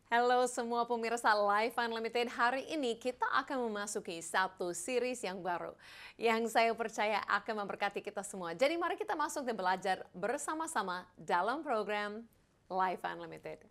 Halo semua pemirsa Live Unlimited, hari ini kita akan memasuki satu series yang baru yang saya percaya akan memberkati kita semua. Jadi mari kita masuk dan belajar bersama-sama dalam program Live Unlimited.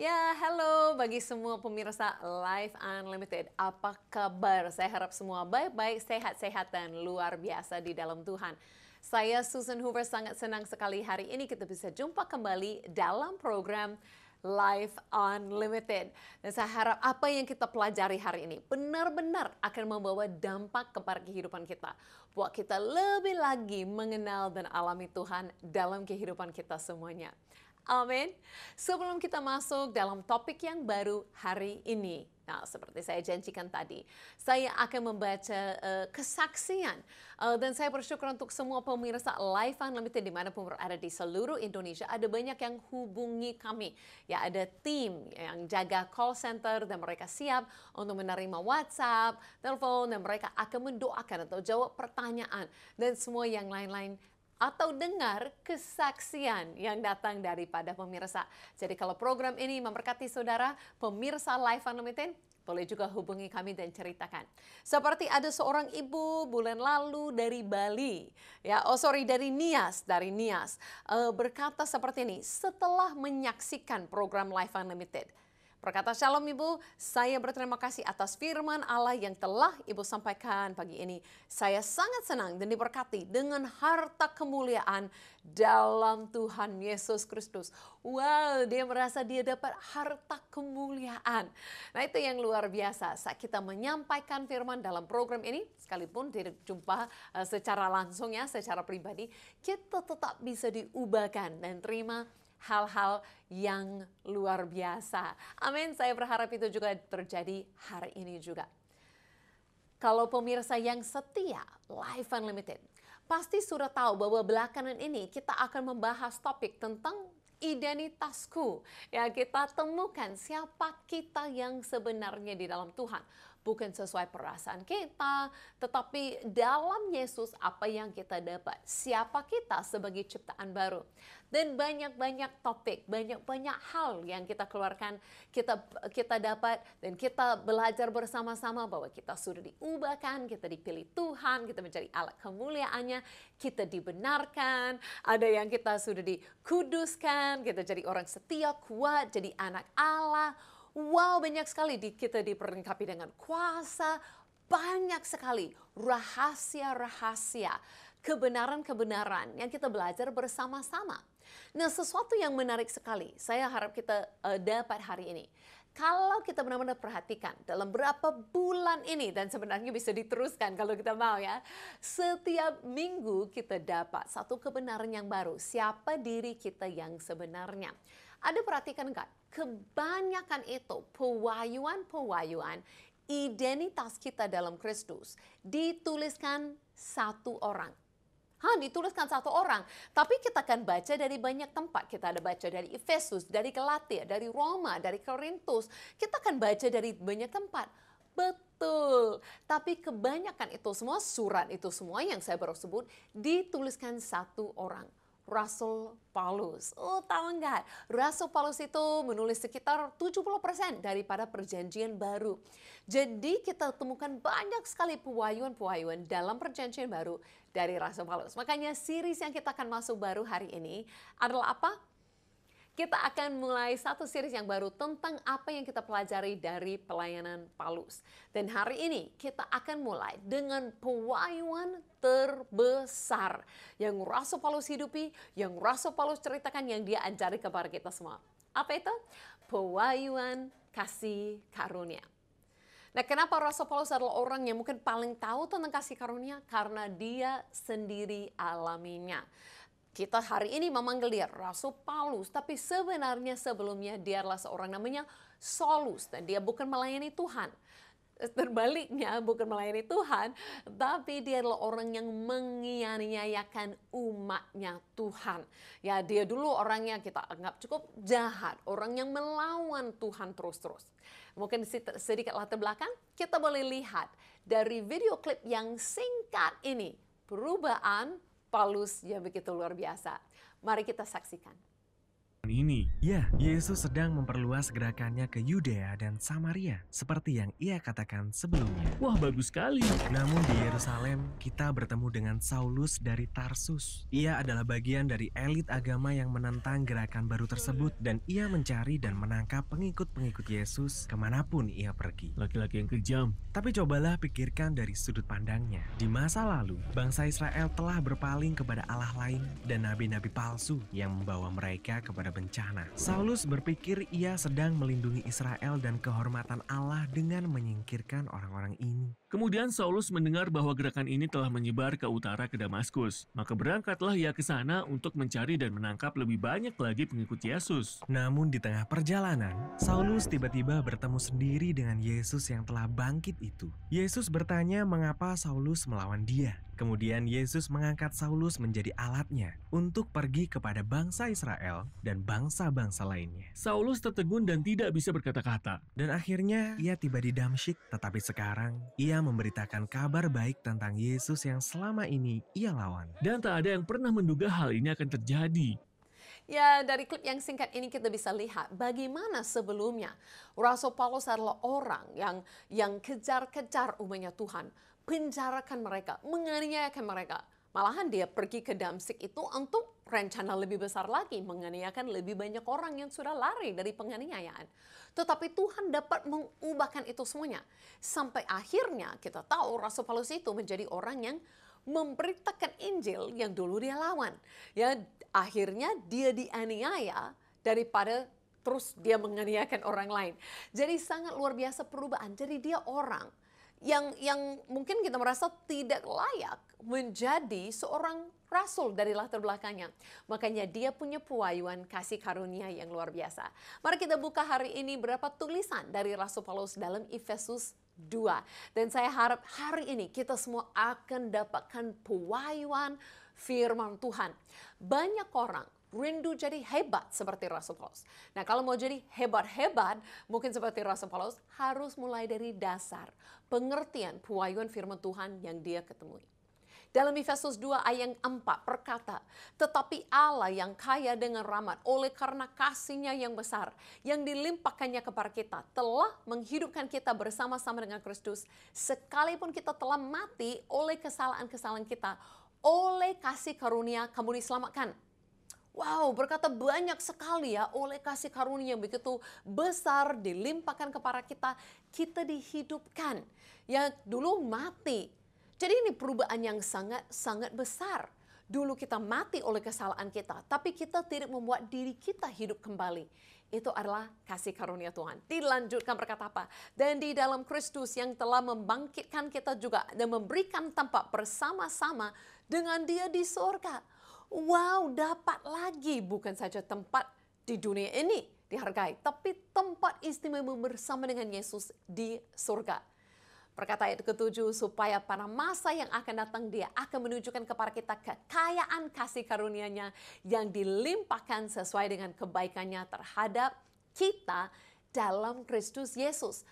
Ya, halo bagi semua pemirsa Live Unlimited. Apa kabar? Saya harap semua baik-baik, sehat-sehat, dan luar biasa di dalam Tuhan. Saya Susan Hoover, sangat senang sekali hari ini kita bisa jumpa kembali dalam program Live Unlimited. Dan saya harap apa yang kita pelajari hari ini benar-benar akan membawa dampak kepada kehidupan kita. Buat kita lebih lagi mengenal dan alami Tuhan dalam kehidupan kita semuanya. Amin. Sebelum kita masuk dalam topik yang baru hari ini, nah seperti saya janjikan tadi, saya akan membaca kesaksian dan saya bersyukur untuk semua pemirsa Live Unlimited dimanapun berada di seluruh Indonesia. Ada banyak yang hubungi kami, ya ada tim yang jaga call center dan mereka siap untuk menerima WhatsApp, telepon, dan mereka akan mendoakan atau jawab pertanyaan dan semua yang lain-lain atau dengar kesaksian yang datang daripada pemirsa. Jadi kalau program ini memberkati saudara, pemirsa Live Unlimited, boleh juga hubungi kami dan ceritakan. Seperti ada seorang ibu bulan lalu dari Bali, dari Nias, berkata seperti ini, setelah menyaksikan program Live Unlimited. Berkata, "Shalom Ibu, saya berterima kasih atas firman Allah yang telah Ibu sampaikan pagi ini. Saya sangat senang dan diberkati dengan harta kemuliaan dalam Tuhan Yesus Kristus." Wow, dia merasa dia dapat harta kemuliaan. Nah, itu yang luar biasa. Saat kita menyampaikan firman dalam program ini, sekalipun tidak jumpa secara langsung ya, secara pribadi, kita tetap bisa diubahkan dan terima hal-hal yang luar biasa. Amin, saya berharap itu juga terjadi hari ini juga. Kalau pemirsa yang setia Live Unlimited, pasti sudah tahu bahwa belakangan ini kita akan membahas topik tentang identitasku. Ya, kita temukan siapa kita yang sebenarnya di dalam Tuhan. Bukan sesuai perasaan kita, tetapi dalam Yesus apa yang kita dapat. Siapa kita sebagai ciptaan baru. Dan banyak-banyak topik, banyak-banyak hal yang kita keluarkan, kita dapat dan kita belajar bersama-sama bahwa kita sudah diubahkan, kita dipilih Tuhan, kita menjadi alat kemuliaannya, kita dibenarkan, ada yang kita sudah dikuduskan, kita jadi orang setia, kuat, jadi anak Allah. Wow, banyak sekali kita diperlengkapi dengan kuasa, banyak sekali rahasia-rahasia, kebenaran-kebenaran yang kita belajar bersama-sama. Nah, sesuatu yang menarik sekali, saya harap kita dapat hari ini. Kalau kita benar-benar perhatikan dalam berapa bulan ini, dan sebenarnya bisa diteruskan kalau kita mau ya. Setiap minggu kita dapat satu kebenaran yang baru, siapa diri kita yang sebenarnya. Ada perhatikan nggak? Kebanyakan itu pewahyuan identitas kita dalam Kristus dituliskan satu orang. Dituliskan satu orang. Tapi kita akan baca dari banyak tempat. Kita ada baca dari Efesus, dari Galatia, dari Roma, dari Korintus. Kita akan baca dari banyak tempat. Betul. Tapi kebanyakan itu semua, surat itu semua yang saya baru sebut, dituliskan satu orang. Rasul Paulus. Oh, tahu nggak? Rasul Paulus itu menulis sekitar 70% daripada perjanjian baru. Jadi kita temukan banyak sekali pewahyuan-pewahyuan dalam perjanjian baru dari Rasul Paulus. Makanya series yang kita akan masuk baru hari ini adalah apa? Kita akan mulai satu series yang baru tentang apa yang kita pelajari dari pelayanan Paulus. Dan hari ini kita akan mulai dengan pewahyuan terbesar yang Rasul Paulus hidupi, yang Rasul Paulus ceritakan, yang dia ajari kepada kita semua. Apa itu? Pewahyuan kasih karunia. Nah, kenapa Rasul Paulus adalah orang yang mungkin paling tahu tentang kasih karunia? Karena dia sendiri alaminya. Kita hari ini memanggil dia Rasul Paulus, tapi sebenarnya sebelumnya dia adalah seorang namanya Saulus dan dia bukan melayani Tuhan. Terbaliknya bukan melayani Tuhan, tapi dia adalah orang yang menganiayakan umatnya Tuhan. Ya, dia dulu orangnya kita anggap cukup jahat, orang yang melawan Tuhan terus-terus. Mungkin sedikit latar belakang, kita boleh lihat dari video klip yang singkat ini, perubahan Paulus yang begitu luar biasa. Mari kita saksikan. Ini. Ya, Yesus sedang memperluas gerakannya ke Yudea dan Samaria, seperti yang ia katakan sebelumnya. Wah, bagus sekali. Namun di Yerusalem, kita bertemu dengan Saulus dari Tarsus. Ia adalah bagian dari elit agama yang menentang gerakan baru tersebut, dan ia mencari dan menangkap pengikut-pengikut Yesus kemanapun ia pergi. Laki-laki yang kejam. Tapi cobalah pikirkan dari sudut pandangnya. Di masa lalu, bangsa Israel telah berpaling kepada Allah lain dan nabi-nabi palsu yang membawa mereka kepada bencana. Saulus berpikir ia sedang melindungi Israel dan kehormatan Allah dengan menyingkirkan orang-orang ini. Kemudian Saulus mendengar bahwa gerakan ini telah menyebar ke utara ke Damaskus. Maka berangkatlah ia ke sana untuk mencari dan menangkap lebih banyak lagi pengikut Yesus. Namun di tengah perjalanan, Saulus tiba-tiba bertemu sendiri dengan Yesus yang telah bangkit itu. Yesus bertanya mengapa Saulus melawan dia. Kemudian Yesus mengangkat Saulus menjadi alatnya untuk pergi kepada bangsa Israel dan bangsa-bangsa lainnya. Saulus tertegun dan tidak bisa berkata-kata. Dan akhirnya ia tiba di Damsyik, tetapi sekarang ia memberitakan kabar baik tentang Yesus yang selama ini ia lawan. Dan tak ada yang pernah menduga hal ini akan terjadi. Ya, dari klip yang singkat ini kita bisa lihat bagaimana sebelumnya Rasul Paulus adalah orang yang kejar-kejar umatnya Tuhan, penjarakan mereka, menganiayakan mereka. Malahan dia pergi ke Damsyik itu untuk rencana lebih besar lagi, menganiayakan lebih banyak orang yang sudah lari dari penganiayaan. Tetapi Tuhan dapat mengubahkan itu semuanya. Sampai akhirnya kita tahu Rasul Paulus itu menjadi orang yang memberitakan Injil yang dulu dia lawan. Ya, akhirnya dia dianiaya daripada terus dia menganiayakan orang lain. Jadi sangat luar biasa perubahan. Jadi dia orang yang mungkin kita merasa tidak layak menjadi seorang rasul dari latar belakangnya. Makanya dia punya pewahyuan kasih karunia yang luar biasa. Mari kita buka hari ini berapa tulisan dari Rasul Paulus dalam Efesus 2. Dan saya harap hari ini kita semua akan dapatkan pewahyuan firman Tuhan. Banyak orang rindu jadi hebat seperti Rasul Paulus. Nah, kalau mau jadi hebat-hebat, mungkin seperti Rasul Paulus, harus mulai dari dasar pengertian pewahyuan firman Tuhan yang dia ketemui. Dalam Efesus 2 ayat 4 berkata, tetapi Allah yang kaya dengan rahmat oleh karena kasih-Nya yang besar, yang dilimpahkannya kepada kita, telah menghidupkan kita bersama-sama dengan Kristus, sekalipun kita telah mati oleh kesalahan-kesalahan kita, oleh kasih karunia kamu diselamatkan. Wow, berkata banyak sekali ya, oleh kasih karunia yang begitu besar dilimpahkan kepada kita, kita dihidupkan. Ya, dulu mati. Jadi ini perubahan yang sangat-sangat besar. Dulu kita mati oleh kesalahan kita, tapi kita tidak membuat diri kita hidup kembali. Itu adalah kasih karunia Tuhan. Dilanjutkan berkata apa? Dan di dalam Kristus yang telah membangkitkan kita juga dan memberikan tempat bersama-sama dengan Dia di surga. Wow, dapat lagi bukan saja tempat di dunia ini dihargai, tapi tempat istimewa bersama dengan Yesus di surga. Perkata ayat ke-7, supaya pada masa yang akan datang Dia akan menunjukkan kepada kita kekayaan kasih karunia-Nya yang dilimpahkan sesuai dengan kebaikan-Nya terhadap kita dalam Kristus Yesus.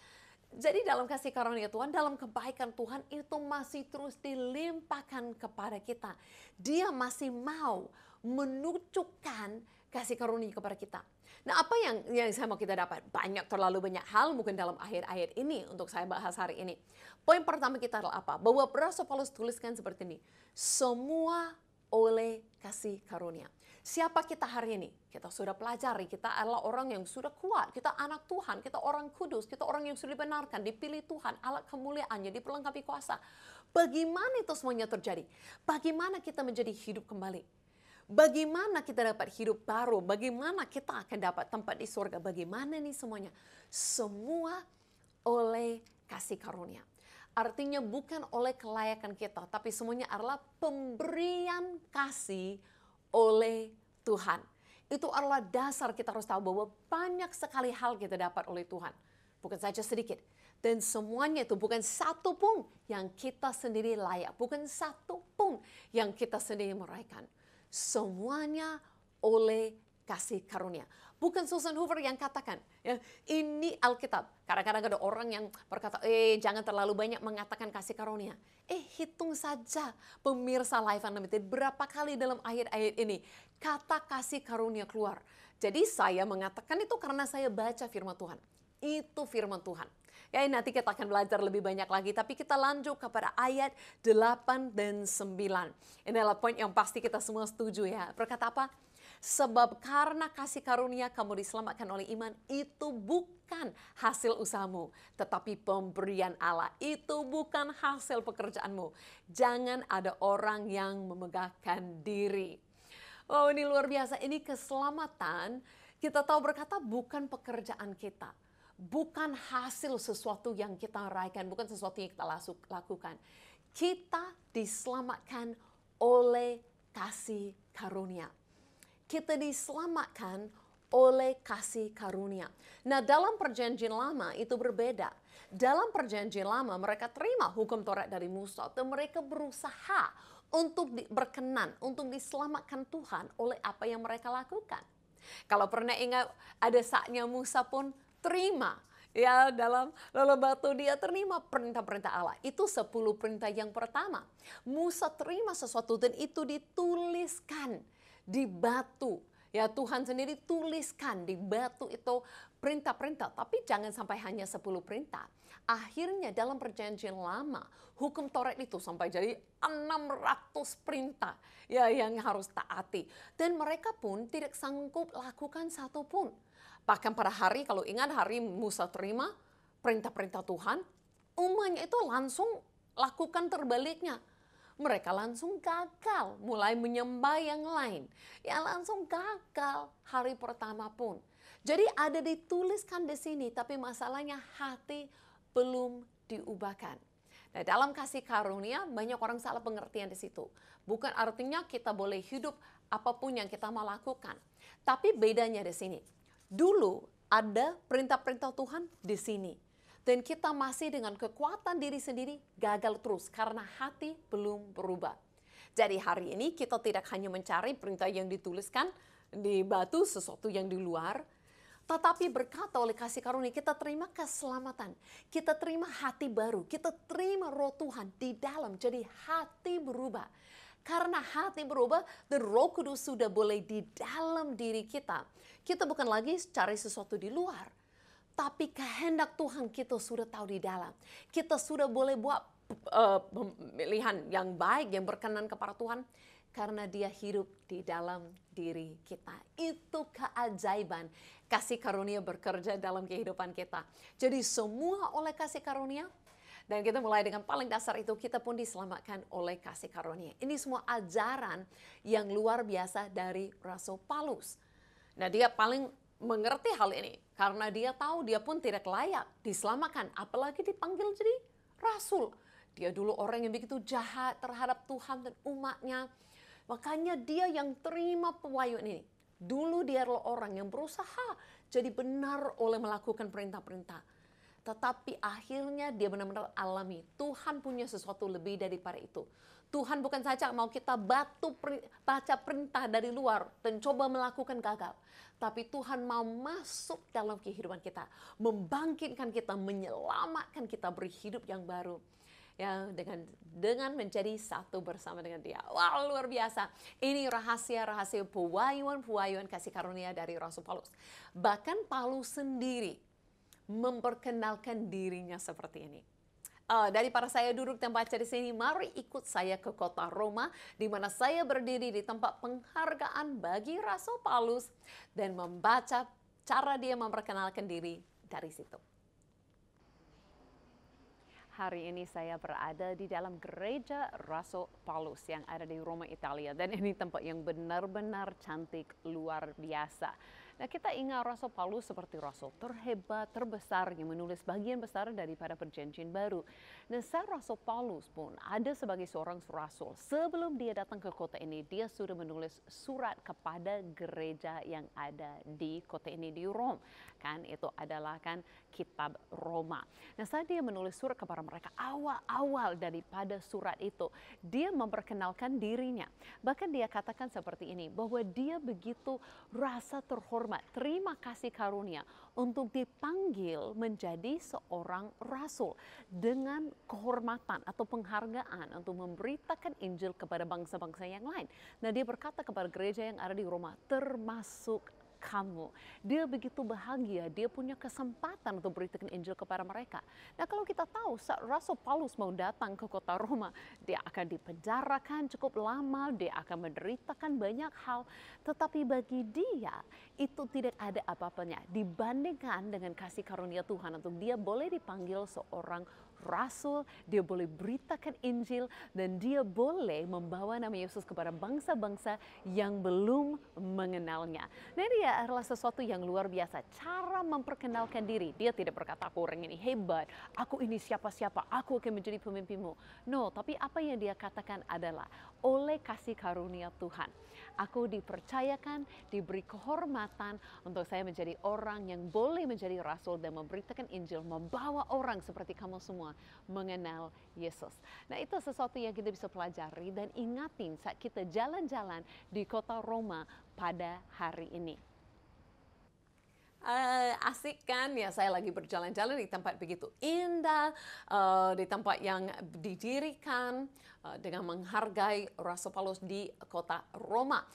Jadi dalam kasih karunia Tuhan, dalam kebaikan Tuhan itu masih terus dilimpahkan kepada kita. Dia masih mau menunjukkan kasih karunia kepada kita. Nah, apa yang saya mau kita dapat? Terlalu banyak hal mungkin dalam akhir ayat ini untuk saya bahas hari ini. Poin pertama kita adalah apa? Bahwa Rasul Paulus tuliskan seperti ini. Semua oleh kasih karunia. Siapa kita hari ini? Kita sudah pelajari, kita adalah orang yang sudah kuat, kita anak Tuhan, kita orang kudus, kita orang yang sudah dibenarkan, dipilih Tuhan, alat kemuliaannya, diperlengkapi kuasa. Bagaimana itu semuanya terjadi? Bagaimana kita menjadi hidup kembali? Bagaimana kita dapat hidup baru? Bagaimana kita akan dapat tempat di surga? Bagaimana ini semuanya? Semua oleh kasih karunia. Artinya bukan oleh kelayakan kita, tapi semuanya adalah pemberian kasih oleh Tuhan. Itu adalah dasar kita harus tahu bahwa banyak sekali hal kita dapat oleh Tuhan. Bukan saja sedikit. Dan semuanya itu bukan satu pun yang kita sendiri layak. Bukan satu pun yang kita sendiri meraihkan. Semuanya oleh kasih karunia. Bukan Susan Hoover yang katakan, ya, ini Alkitab. Kadang-kadang ada orang yang berkata, jangan terlalu banyak mengatakan kasih karunia. Hitung saja pemirsa Life Unlimited berapa kali dalam ayat-ayat ini kata kasih karunia keluar. Jadi saya mengatakan itu karena saya baca firman Tuhan. Itu firman Tuhan. Ya, nanti kita akan belajar lebih banyak lagi, tapi kita lanjut kepada ayat 8 dan 9. Ini adalah poin yang pasti kita semua setuju ya. Berkata apa? Sebab karena kasih karunia kamu diselamatkan oleh iman, itu bukan hasil usahamu, tetapi pemberian Allah. Itu bukan hasil pekerjaanmu. Jangan ada orang yang memegahkan diri. Wow, ini luar biasa. Ini keselamatan, kita tahu berkata bukan pekerjaan kita. Bukan hasil sesuatu yang kita raihkan, bukan sesuatu yang kita lakukan. Kita diselamatkan oleh kasih karunia. Kita diselamatkan oleh kasih karunia. Nah, dalam perjanjian lama itu berbeda. Dalam perjanjian lama mereka terima hukum Taurat dari Musa dan mereka berusaha untuk berkenan, untuk diselamatkan Tuhan oleh apa yang mereka lakukan. Kalau pernah ingat, ada saatnya Musa pun terima. Ya, dalam lalu batu dia terima perintah-perintah Allah. Itu 10 perintah yang pertama. Musa terima sesuatu dan itu dituliskan di batu. Ya, Tuhan sendiri tuliskan di batu itu perintah-perintah. Tapi jangan sampai hanya 10 perintah. Akhirnya dalam perjanjian lama, hukum Taurat itu sampai jadi 600 perintah ya yang harus taati. Dan mereka pun tidak sanggup lakukan satu pun. Bahkan pada hari, kalau ingat hari Musa terima perintah-perintah Tuhan, umatnya itu langsung lakukan terbaliknya. Mereka langsung gagal, mulai menyembah yang lain. Ya langsung gagal hari pertama pun. Jadi ada dituliskan di sini, tapi masalahnya hati belum diubahkan. Nah, dalam kasih karunia banyak orang salah pengertian di situ. Bukan artinya kita boleh hidup apapun yang kita mau lakukan. Tapi bedanya di sini. Dulu ada perintah-perintah Tuhan di sini. Dan kita masih dengan kekuatan diri sendiri gagal terus karena hati belum berubah. Jadi hari ini kita tidak hanya mencari perintah yang dituliskan di batu, sesuatu yang di luar. Tetapi berkata oleh kasih karunia kita terima keselamatan. Kita terima hati baru. Kita terima roh Tuhan di dalam. Jadi hati berubah. Karena hati berubah dan Roh Kudus sudah boleh di dalam diri kita. Kita bukan lagi cari sesuatu di luar. Tapi kehendak Tuhan kita sudah tahu di dalam. Kita sudah boleh buat pemilihan yang baik, yang berkenan kepada Tuhan. Karena dia hidup di dalam diri kita. Itu keajaiban kasih karunia bekerja dalam kehidupan kita. Jadi semua oleh kasih karunia. Dan kita mulai dengan paling dasar itu, kita pun diselamatkan oleh kasih karunia. Ini semua ajaran yang luar biasa dari Rasul Paulus. Nah, dia paling mengerti hal ini. Karena dia tahu dia pun tidak layak diselamatkan. Apalagi dipanggil jadi Rasul. Dia dulu orang yang begitu jahat terhadap Tuhan dan umatnya. Makanya dia yang terima pewahyuan ini. Dulu dia adalah orang yang berusaha jadi benar oleh melakukan perintah-perintah. Tetapi akhirnya dia benar-benar alami. Tuhan punya sesuatu lebih daripada itu. Tuhan bukan saja mau kita baca perintah dari luar dan coba melakukan gagal. Tapi Tuhan mau masuk dalam kehidupan kita. Membangkitkan kita, menyelamatkan kita berhidup yang baru. Ya, dengan menjadi satu bersama dengan dia. Wah, luar biasa. Ini rahasia-rahasia pewahyuan kasih karunia dari Rasul Paulus. Bahkan Paulus sendiri memperkenalkan dirinya seperti ini. Daripada saya duduk dan baca di sini, mari ikut saya ke kota Roma, di mana saya berdiri di tempat penghargaan bagi Rasul Paulus dan membaca cara dia memperkenalkan diri dari situ. Hari ini saya berada di dalam gereja Rasul Paulus yang ada di Roma, Italia. Dan ini tempat yang benar-benar cantik, luar biasa. Nah, kita ingat Rasul Paulus seperti rasul terhebat, terbesar yang menulis bagian besar daripada Perjanjian Baru. Dan Rasul Paulus pun ada sebagai seorang rasul. Sebelum dia datang ke kota ini, dia sudah menulis surat kepada gereja yang ada di kota ini di Rom. Kan itu adalah kan kitab Roma. Nah, saat dia menulis surat kepada mereka, awal-awal daripada surat itu, dia memperkenalkan dirinya. Bahkan dia katakan seperti ini, bahwa dia begitu rasa terhormat, terima kasih karunia untuk dipanggil menjadi seorang rasul dengan kehormatan atau penghargaan untuk memberitakan Injil kepada bangsa-bangsa yang lain. Nah, dia berkata kepada gereja yang ada di Roma, termasuk kamu. Dia begitu bahagia, dia punya kesempatan untuk beritakan Injil kepada mereka. Nah, kalau kita tahu saat Rasul Paulus mau datang ke kota Roma, dia akan dipenjarakan cukup lama, dia akan menderitakan banyak hal, tetapi bagi dia itu tidak ada apa-apanya dibandingkan dengan kasih karunia Tuhan untuk dia boleh dipanggil seorang rasul, dia boleh beritakan Injil, dan dia boleh membawa nama Yesus kepada bangsa-bangsa yang belum mengenalnya. Nah, dia adalah sesuatu yang luar biasa. Cara memperkenalkan diri, dia tidak berkata aku orang ini hebat, aku ini siapa-siapa, aku akan menjadi pemimpinmu. No, tapi apa yang dia katakan adalah oleh kasih karunia Tuhan, aku dipercayakan, diberi kehormatan untuk saya menjadi orang yang boleh menjadi rasul dan memberitakan Injil, membawa orang seperti kamu semua mengenal Yesus. Nah, itu sesuatu yang kita bisa pelajari dan ingatin saat kita jalan-jalan di kota Roma pada hari ini. Asik kan ya, saya lagi berjalan-jalan di tempat begitu indah, di tempat yang didirikan dengan menghargai Rasul Paulus di kota Roma.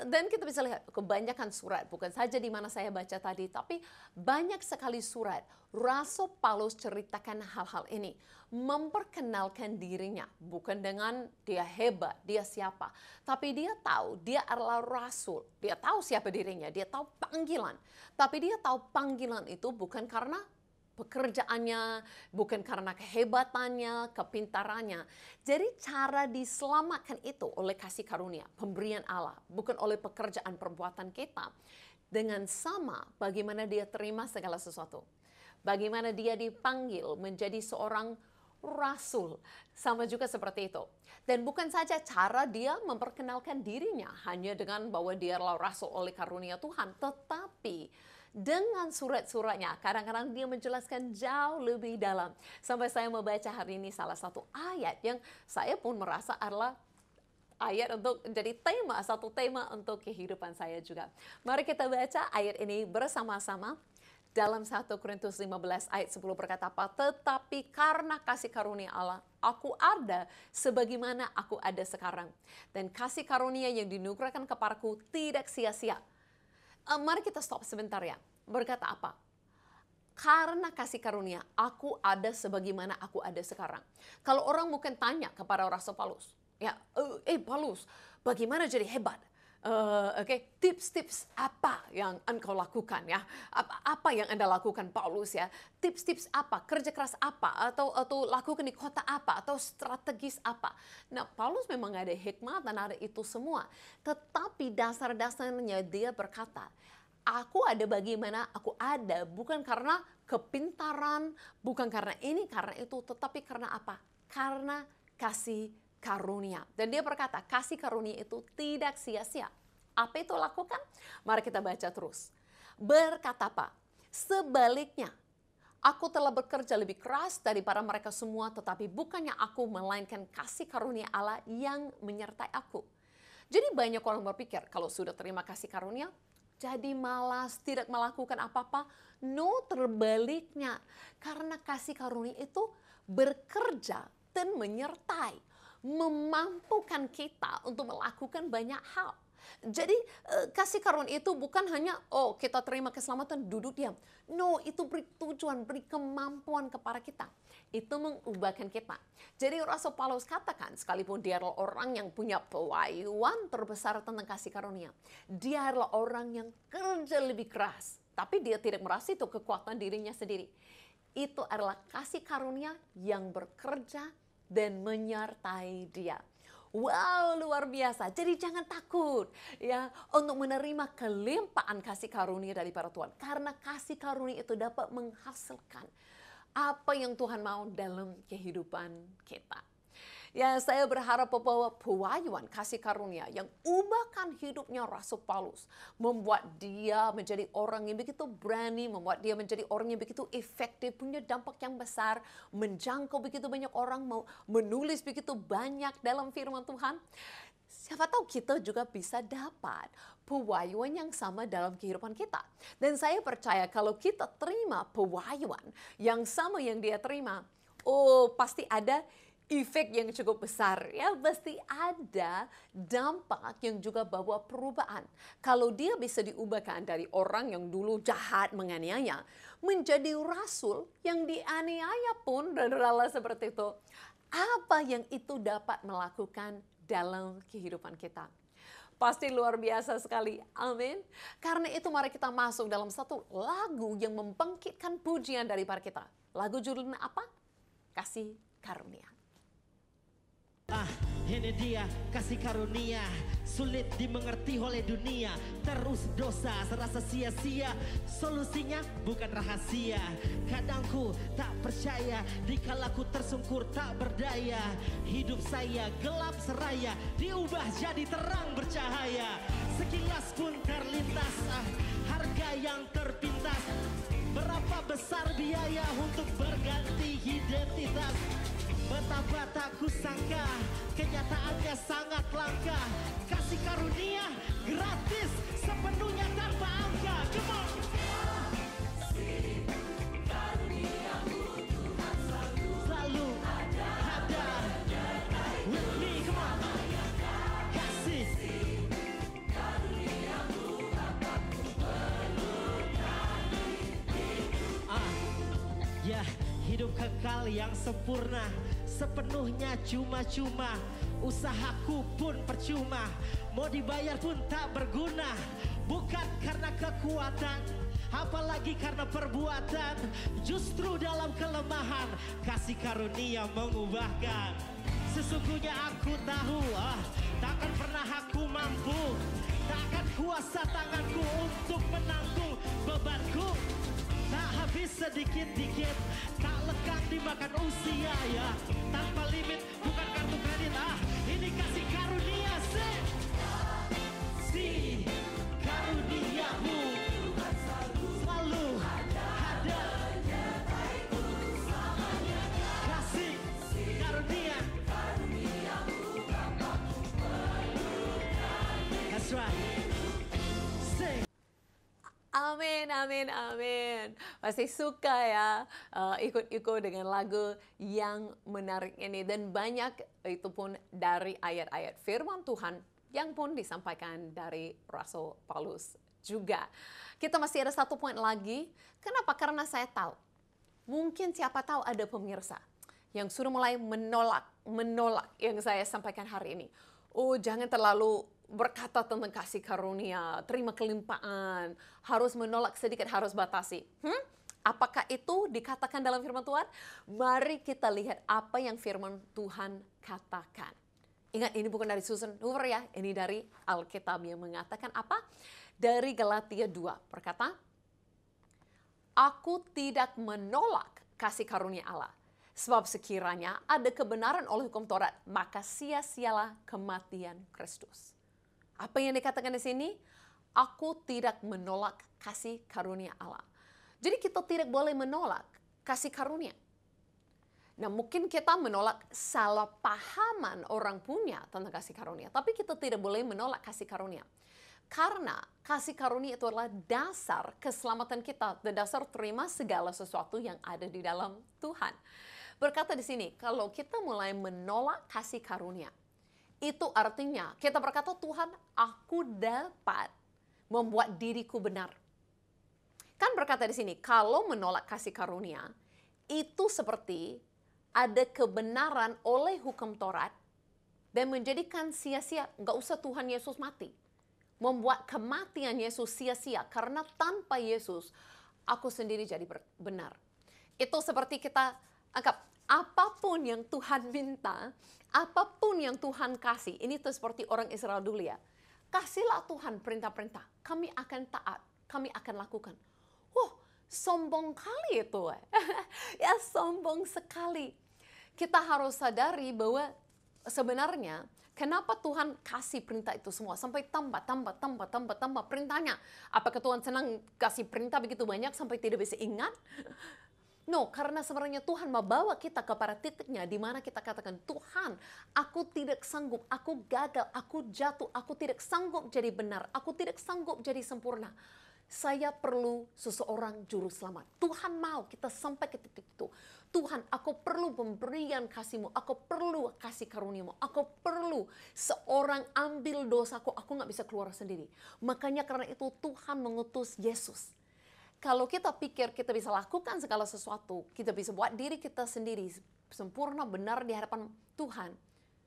Dan kita bisa lihat kebanyakan surat, bukan saja di mana saya baca tadi, tapi banyak sekali surat Rasul Paulus ceritakan hal-hal ini, memperkenalkan dirinya, bukan dengan dia hebat, dia siapa, tapi dia tahu dia adalah rasul, dia tahu siapa dirinya, dia tahu panggilan, tapi dia tahu panggilan itu bukan karena pekerjaannya, bukan karena kehebatannya, kepintarannya. Jadi cara diselamatkan itu oleh kasih karunia, pemberian Allah, bukan oleh pekerjaan perbuatan kita. Dengan sama bagaimana dia terima segala sesuatu. Bagaimana dia dipanggil menjadi seorang rasul, sama juga seperti itu. Dan bukan saja cara dia memperkenalkan dirinya hanya dengan bahwa dia adalah rasul oleh karunia Tuhan, tetapi dengan surat-suratnya kadang-kadang dia menjelaskan jauh lebih dalam. Sampai saya membaca hari ini salah satu ayat yang saya pun merasa adalah ayat untuk jadi satu tema untuk kehidupan saya juga. Mari kita baca ayat ini bersama-sama. Dalam 1 Korintus 15 ayat 10 berkata apa? Tetapi karena kasih karunia Allah, aku ada sebagaimana aku ada sekarang. Dan kasih karunia yang dinugerahkan kepadaku tidak sia-sia. Mari kita stop sebentar ya. Berkata apa? Karena kasih karunia, aku ada sebagaimana aku ada sekarang. Kalau orang mungkin tanya kepada Rasul Paulus, ya, Paulus, bagaimana jadi hebat? Tips-tips apa yang engkau lakukan ya? Apa yang Anda lakukan Paulus ya? Tips-tips apa? Kerja keras apa? Atau lakukan di kota apa? Atau strategis apa? Nah, Paulus memang ada hikmat dan ada itu semua. Tetapi dasar-dasarnya dia berkata, aku ada bagaimana aku ada, bukan karena kepintaran, bukan karena ini, karena itu, tetapi karena apa? Karena kasih karunia. Dan dia berkata, kasih karunia itu tidak sia-sia. Apa itu lakukan? Mari kita baca terus. Berkata apa? Sebaliknya, aku telah bekerja lebih keras daripada mereka semua, tetapi bukannya aku, melainkan kasih karunia Allah yang menyertai aku. Jadi banyak orang berpikir, kalau sudah terima kasih karunia, jadi malas, tidak melakukan apa-apa. No, terbaliknya. Karena kasih karunia itu bekerja dan menyertai, memampukan kita untuk melakukan banyak hal. Jadi kasih karunia itu bukan hanya kita terima keselamatan duduk diam. No, itu beri tujuan, beri kemampuan kepada kita. Itu mengubahkan kita. Jadi Rasul Paulus katakan, sekalipun dia adalah orang yang punya pewahyuan terbesar tentang kasih karunia, dia adalah orang yang kerja lebih keras, tapi dia tidak merasa itu kekuatan dirinya sendiri. Itu adalah kasih karunia yang bekerja dan menyertai dia. Wow, luar biasa. Jadi jangan takut ya untuk menerima kelimpahan kasih karunia daripada Tuhan. Karena kasih karunia itu dapat menghasilkan apa yang Tuhan mau dalam kehidupan kita. Ya, saya berharap bahwa pewahyuan kasih karunia yang ubahkan hidupnya Rasul Paulus, membuat dia menjadi orang yang begitu berani, membuat dia menjadi orang yang begitu efektif, punya dampak yang besar, menjangkau begitu banyak orang, mau menulis begitu banyak dalam firman Tuhan. Siapa tahu kita juga bisa dapat pewahyuan yang sama dalam kehidupan kita. Dan saya percaya kalau kita terima pewahyuan yang sama yang dia terima, oh pasti ada efek yang cukup besar, ya pasti ada dampak yang juga bawa perubahan. Kalau dia bisa diubahkan dari orang yang dulu jahat menganiaya menjadi rasul yang dianiaya pun dan rela seperti itu, apa yang itu dapat melakukan dalam kehidupan kita? Pasti luar biasa sekali, amin. Karena itu mari kita masuk dalam satu lagu yang membangkitkan pujian daripada kita. Lagu judulnya apa? Kasih Karunia. Ini dia kasih karunia, sulit dimengerti oleh dunia. Terus dosa serasa sia-sia, solusinya bukan rahasia. Kadang ku tak percaya, dikala ku tersungkur tak berdaya. Hidup saya gelap seraya, diubah jadi terang bercahaya. Sekilas pun terlintas, harga yang terpintas. Berapa besar biaya untuk berganti identitas. Betapa tak kusangka, kenyataannya sangat langka. Kasih karunia gratis, sepenuhnya tanpa angka. Come on. Kasih karuniamu Tuhan selalu ada. With me, come on. Kasih karuniamu apapun berlutani. Ya, hidup kekal yang sempurna, sepenuhnya cuma-cuma. Usahaku pun percuma, mau dibayar pun tak berguna. Bukan karena kekuatan, apalagi karena perbuatan. Justru dalam kelemahan, kasih karunia mengubahkan. Sesungguhnya aku tahu, takkan pernah aku mampu, takkan kuasa tanganku untuk menanggung bebanku. Tak habis sedikit-dikit, tak lekang dimakan usia ya. Tanpa limit, bukan kartu kredit. Ini kasih karunia sih. Kasih karuniamu selalu ada. Kasih karunia. That's right. Sing. Amin, amin, amin. Pasti suka ya ikut-ikut dengan lagu yang menarik ini. Dan banyak itu pun dari ayat-ayat firman Tuhan yang pun disampaikan dari Rasul Paulus juga. Kita masih ada satu poin lagi. Kenapa? Karena saya tahu. Mungkin siapa tahu ada pemirsa yang sudah mulai menolak yang saya sampaikan hari ini. Oh, jangan terlalu berkata tentang kasih karunia, terima kelimpahan, harus menolak sedikit, harus batasi. Apakah itu dikatakan dalam firman Tuhan? Mari kita lihat apa yang firman Tuhan katakan. Ingat, ini bukan dari Susan Hoover ya, ini dari Alkitab yang mengatakan apa? Dari Galatia 2 berkata, aku tidak menolak kasih karunia Allah. Sebab sekiranya ada kebenaran oleh hukum Taurat, maka sia-sialah kematian Kristus. Apa yang dikatakan di sini? Aku tidak menolak kasih karunia Allah. Jadi kita tidak boleh menolak kasih karunia. Nah, mungkin kita menolak salah pahaman orang punya tentang kasih karunia. Tapi kita tidak boleh menolak kasih karunia. Karena kasih karunia itu adalah dasar keselamatan kita. Dan dasar terima segala sesuatu yang ada di dalam Tuhan. Berkata di sini, kalau kita mulai menolak kasih karunia, itu artinya kita berkata, Tuhan, aku dapat membuat diriku benar. Kan berkata di sini, kalau menolak kasih karunia, itu seperti ada kebenaran oleh hukum Taurat dan menjadikan sia-sia, nggak usah Tuhan Yesus mati. Membuat kematian Yesus sia-sia, karena tanpa Yesus, aku sendiri jadi benar. Itu seperti kita anggap, apapun yang Tuhan minta, apapun yang Tuhan kasih, ini tuh seperti orang Israel dulu ya. Kasihlah Tuhan perintah-perintah, kami akan taat, kami akan lakukan. Sombong kali itu. Ya, sombong sekali. Kita harus sadari bahwa sebenarnya kenapa Tuhan kasih perintah itu semua sampai tambah perintahnya. Apakah Tuhan senang kasih perintah begitu banyak sampai tidak bisa ingat? No, karena sebenarnya Tuhan membawa kita kepada titiknya di mana kita katakan, Tuhan, aku tidak sanggup, aku gagal, aku jatuh, aku tidak sanggup jadi benar, aku tidak sanggup jadi sempurna. Saya perlu seseorang juru selamat. Tuhan mau kita sampai ke titik itu. Tuhan, aku perlu pemberian kasih-Mu, aku perlu kasih karunia-Mu, aku perlu seorang ambil dosaku, aku nggak bisa keluar sendiri. Makanya karena itu Tuhan mengutus Yesus. Kalau kita pikir kita bisa lakukan segala sesuatu, kita bisa buat diri kita sendiri sempurna, benar di hadapan Tuhan,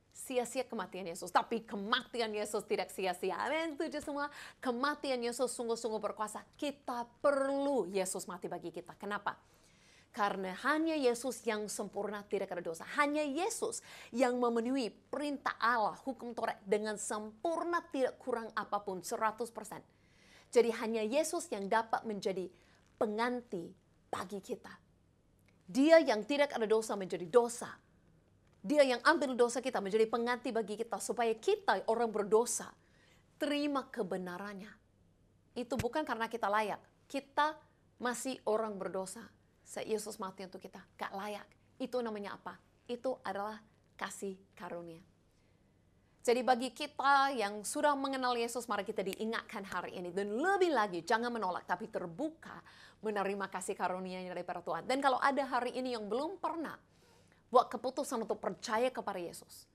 sia-sia kematian Yesus. Tapi kematian Yesus tidak sia-sia. Amin, setuju semua? Kematian Yesus sungguh-sungguh berkuasa. Kita perlu Yesus mati bagi kita. Kenapa? Karena hanya Yesus yang sempurna, tidak ada dosa. Hanya Yesus yang memenuhi perintah Allah, hukum Taurat dengan sempurna, tidak kurang apapun, 100%. Jadi hanya Yesus yang dapat menjadi pengganti bagi kita. Dia yang tidak ada dosa menjadi dosa. Dia yang ambil dosa kita menjadi pengganti bagi kita supaya kita orang berdosa terima kebenarannya. Itu bukan karena kita layak. Kita masih orang berdosa. Yesus mati untuk kita. Gak layak. Itu namanya apa? Itu adalah kasih karunia. Jadi bagi kita yang sudah mengenal Yesus, mari kita diingatkan hari ini. Dan lebih lagi, jangan menolak, tapi terbuka menerima kasih karunia-Nya daripada Tuhan. Dan kalau ada hari ini yang belum pernah buat keputusan untuk percaya kepada Yesus,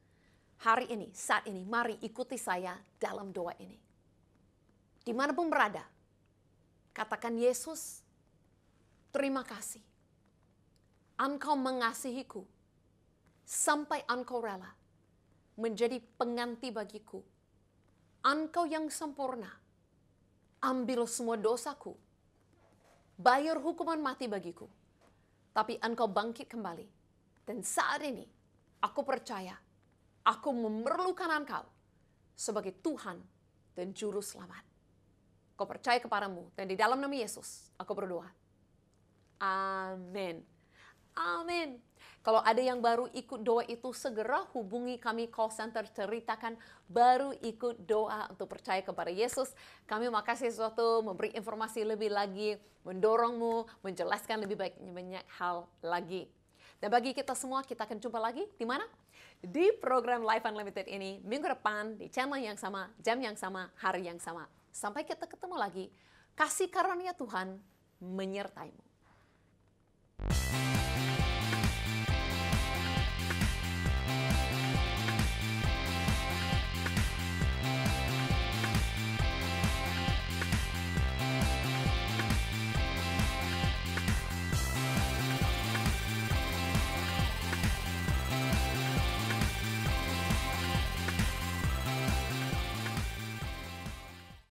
hari ini, saat ini, mari ikuti saya dalam doa ini. Dimanapun berada, katakan, Yesus, terima kasih. Engkau mengasihiku sampai Engkau rela menjadi pengganti bagiku. Engkau yang sempurna, ambil semua dosaku, bayar hukuman mati bagiku, tapi Engkau bangkit kembali. Dan saat ini, aku percaya, aku memerlukan Engkau sebagai Tuhan dan Juru Selamat. Aku percaya kepadamu, dan di dalam nama Yesus, aku berdoa. Amin. Amin. Kalau ada yang baru ikut doa itu, segera hubungi kami call center, ceritakan baru ikut doa untuk percaya kepada Yesus. Kami mau kasih sesuatu, memberi informasi lebih lagi, mendorongmu, menjelaskan lebih banyak hal lagi. Dan bagi kita semua, kita akan jumpa lagi di mana? Di program Life Unlimited ini, minggu depan, di channel yang sama, jam yang sama, hari yang sama. Sampai kita ketemu lagi, kasih karunia Tuhan menyertaimu.